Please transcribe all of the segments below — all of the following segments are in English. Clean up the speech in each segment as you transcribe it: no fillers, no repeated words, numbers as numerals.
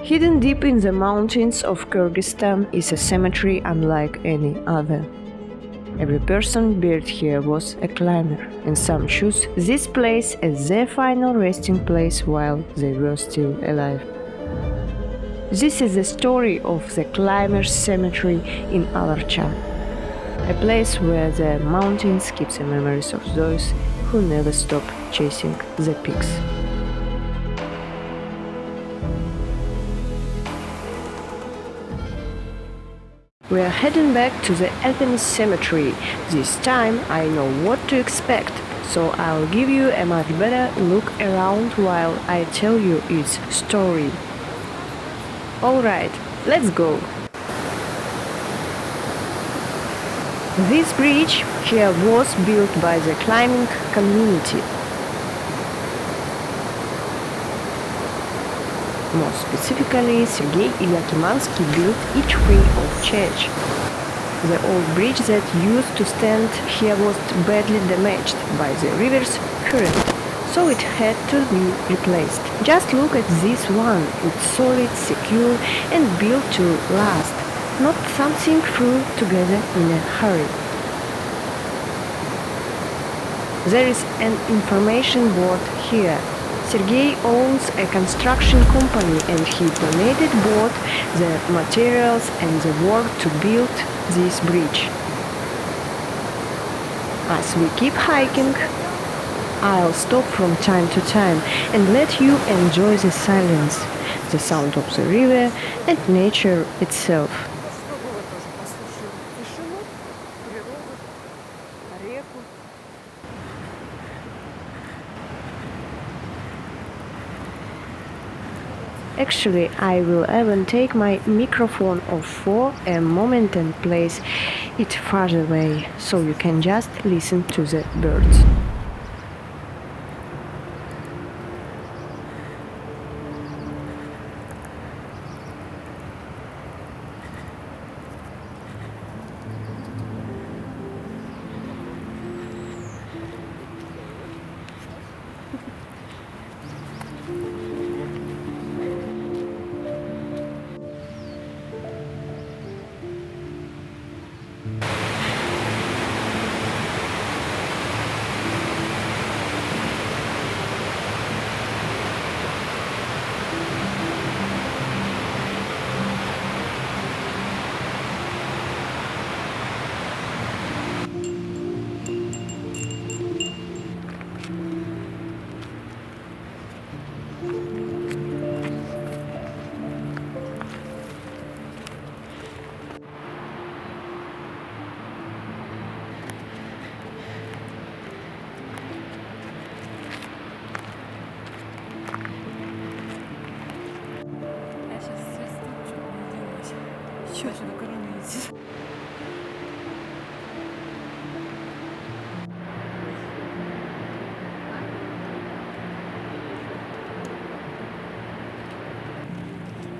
Hidden deep in the mountains of Kyrgyzstan is a cemetery unlike any other. Every person buried here was a climber, and some choose this place as their final resting place while they were still alive. This is the story of the Climbers' Cemetery in Ala-Archa, a place where the mountains keep the memories of those who never stop chasing the peaks. We are heading back to the Alpinist Cemetery. This time I know what to expect, so I'll give you a much better look around while I tell you its story. Alright, let's go! This bridge here was built by the climbing community. More specifically, Sergei Ilyakimansky built each wing of church. The old bridge that used to stand here was badly damaged by the river's current, so it had to be replaced. Just look at this one, it's solid, secure and built to last, not something thrown together in a hurry. There is an information board here. Sergei owns a construction company and he donated both the materials and the work to build this bridge. As we keep hiking, I'll stop from time to time and let you enjoy the silence, the sound of the river and nature itself. Actually, I will even take my microphone off for a moment and place it farther away, so you can just listen to the birds.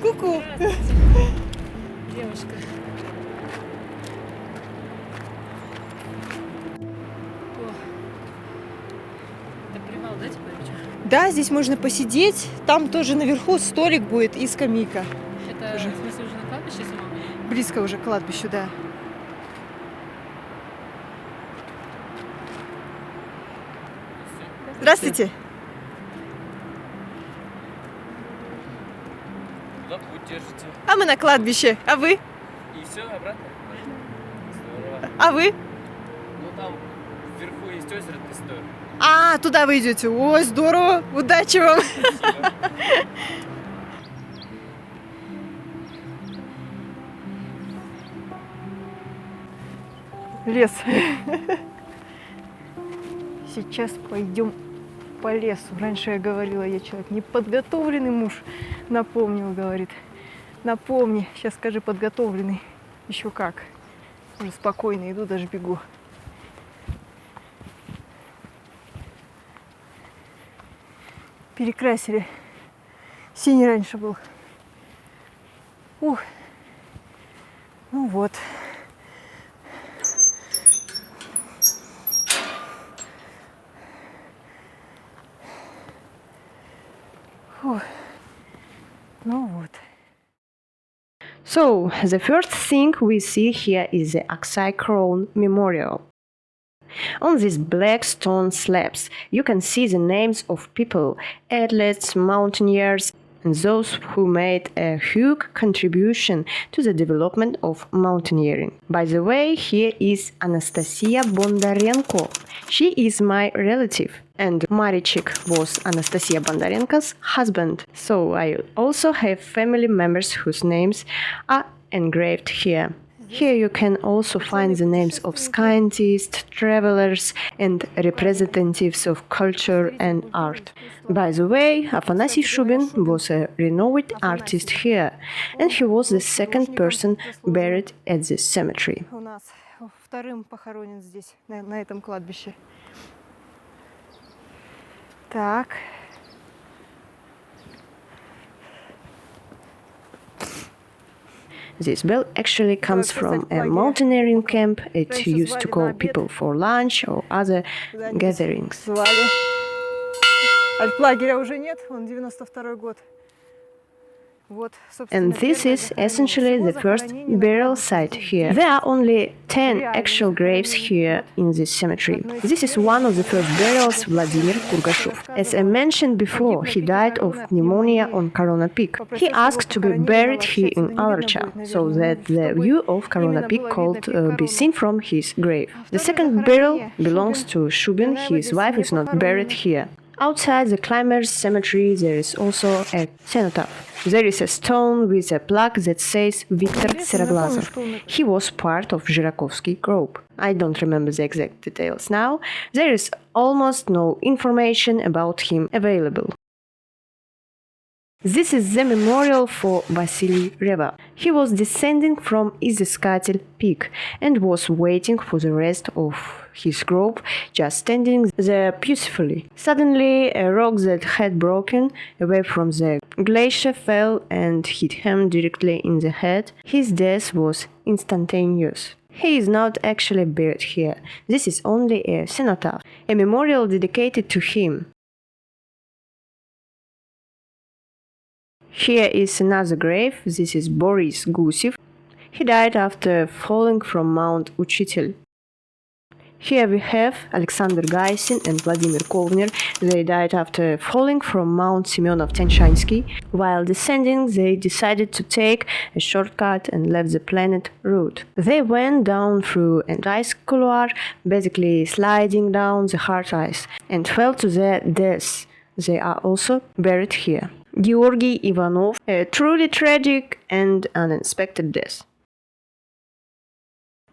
Ку-ку! Девушка. О. Это привал, да, типа? Да, здесь можно посидеть. Там тоже наверху столик будет и скамейка. Это, уже. В смысле, уже на кладбище самом? Близко уже к кладбищу, да. Здравствуйте. Куда путь держите? А мы на кладбище. А вы? И все, обратно? Здорово. А вы? Ну там вверху есть озеро Тестор. А, туда вы идете. Ой, здорово. Удачи вам. Спасибо. Лес. Сейчас пойдем по лесу. Раньше я говорила, я человек неподготовленный, муж напомнил, говорит. Напомни, сейчас скажи подготовленный. Еще как. Уже спокойно иду, даже бегу. Перекрасили. Синий раньше был. Ух. Ну вот. Фух. Ну вот. So, the first thing we see here is the Aksai Kron Memorial. On these black stone slabs, you can see the names of people, athletes, mountaineers, and those who made a huge contribution to the development of mountaineering. By the way, here is Anastasia Bondarenko. She is my relative, and Marichik was Anastasia Bondarenko's husband. So I also have family members whose names are engraved here. Here you can also find the names of scientists, travelers, and representatives of culture and art. By the way, Afanasy Shubin was a renowned artist here, and he was the second person buried at this cemetery. У нас вторым похоронен здесь, на этом кладбище. Так. This bell actually comes from a mountaineering camp. It used to call people for lunch or other gatherings. Звали. Альтлагеря уже нет, он 92-й год. And this is essentially the first burial site here. There are only 10 actual graves here in this cemetery. This is one of the first burials Vladimir Kurgashev. As I mentioned before, he died of pneumonia on Corona Peak. He asked to be buried here in Ala-Archa, so that the view of Corona Peak could be seen from his grave. The second burial belongs to Shubin. His wife is not buried here. Outside the climbers' cemetery there is also a cenotaph. There is a stone with a plaque that says Viktor Seroglazov. He was part of Zhirakovsky group. I don't remember the exact details now. There is almost no information about him available. This is the memorial for Vasily Reva. He was descending from Iziskatel peak and was waiting for the rest of his group, just standing there peacefully. Suddenly, a rock that had broken away from the glacier fell and hit him directly in the head. His death was instantaneous. He is not actually buried here. This is only a cenotaph, a memorial dedicated to him. Here is another grave. This is Boris Gusev. He died after falling from Mount Uchitel. Here we have Alexander Gaisin and Vladimir Kovner. They died after falling from Mount Semyonov-Tianshansky. While descending, they decided to take a shortcut and left the planet route. They went down through an ice couloir, basically sliding down the hard ice, and fell to their deaths. They are also buried here. Georgy Ivanov, a truly tragic and unexpected death.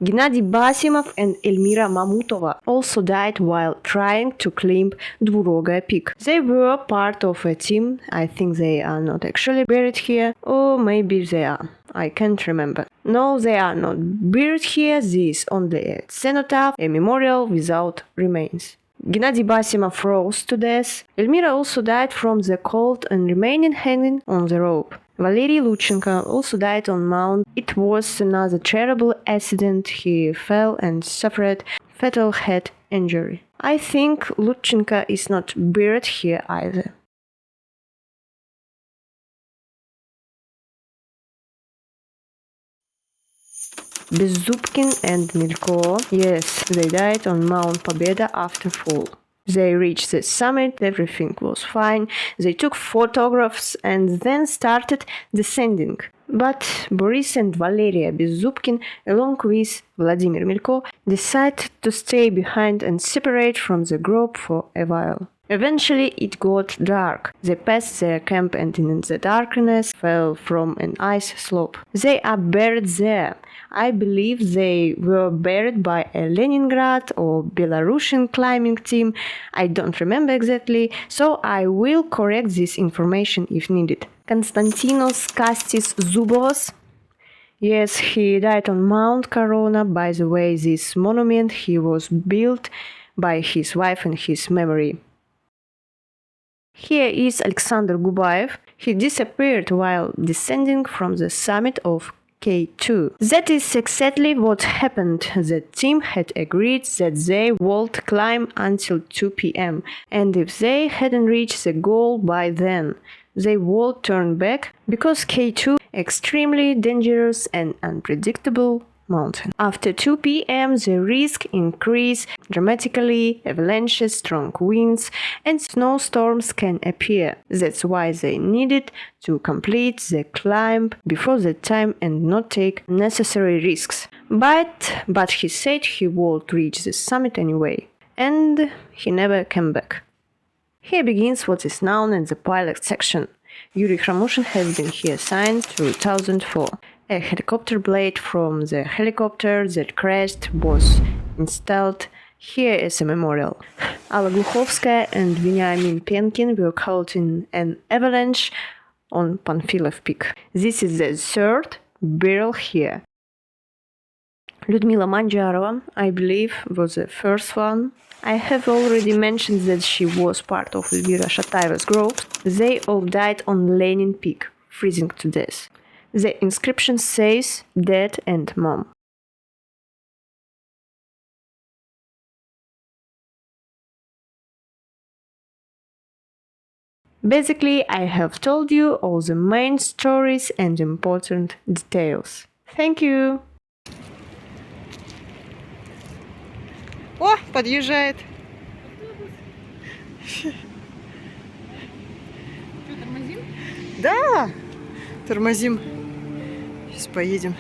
Gennady Basimov and Elmira Mamutova also died while trying to climb Dvurogaya Peak. They were part of a team. I think they are not actually buried here, or maybe they are. I can't remember. No, they are not buried here. This is only a cenotaph, a memorial without remains. Gennady Basimov rose to death. Elmira also died from the cold and remaining hanging on the rope. Valery Luchenko also died on Mount. It was another terrible accident. He fell and suffered fatal head injury. I think Luchenko is not buried here either. Bezubkin and Milko, yes, they died on Mount Pobeda after fall. They reached the summit, everything was fine, they took photographs and then started descending. But Boris and Valeria Bezubkin, along with Vladimir Milko, decided to stay behind and separate from the group for a while. Eventually it got dark. They passed their camp and in the darkness fell from an ice slope. They are buried there. I believe they were buried by a Leningrad or Belarusian climbing team. I don't remember exactly, so I will correct this information if needed. Konstantinos Kastis Zubovas. Yes, he died on Mount Corona. By the way, this monument he was built by his wife in his memory. Here is Alexander Gubaev. He disappeared while descending from the summit of K2. That is exactly what happened. The team had agreed that they would climb until 2 p.m. and if they hadn't reached the goal by then, They all turned back because K2 extremely dangerous and unpredictable mountain. After 2 p.m. the risk increased dramatically, avalanches, strong winds, and snowstorms can appear. That's why they needed to complete the climb before the time and not take necessary risks. But he said he would reach the summit anyway, and he never came back. Here begins what is known as the pilot section. Yuri Khramushin has been here since 2004. A helicopter blade from the helicopter that crashed was installed here as a memorial. Alla Gluchovskaya and Veniamin Penkin were caught in an avalanche on Panfilov Peak. This is the third burial here. Lyudmila Manjarova, I believe, was the first one. I have already mentioned that she was part of Elvira Shatayeva's group. They all died on Lenin Peak, freezing to death. The inscription says "Dad and Mom." Basically, I have told you all the main stories and important details. Thank you! О, подъезжает. Что, тормозим? Да, тормозим. Сейчас поедем.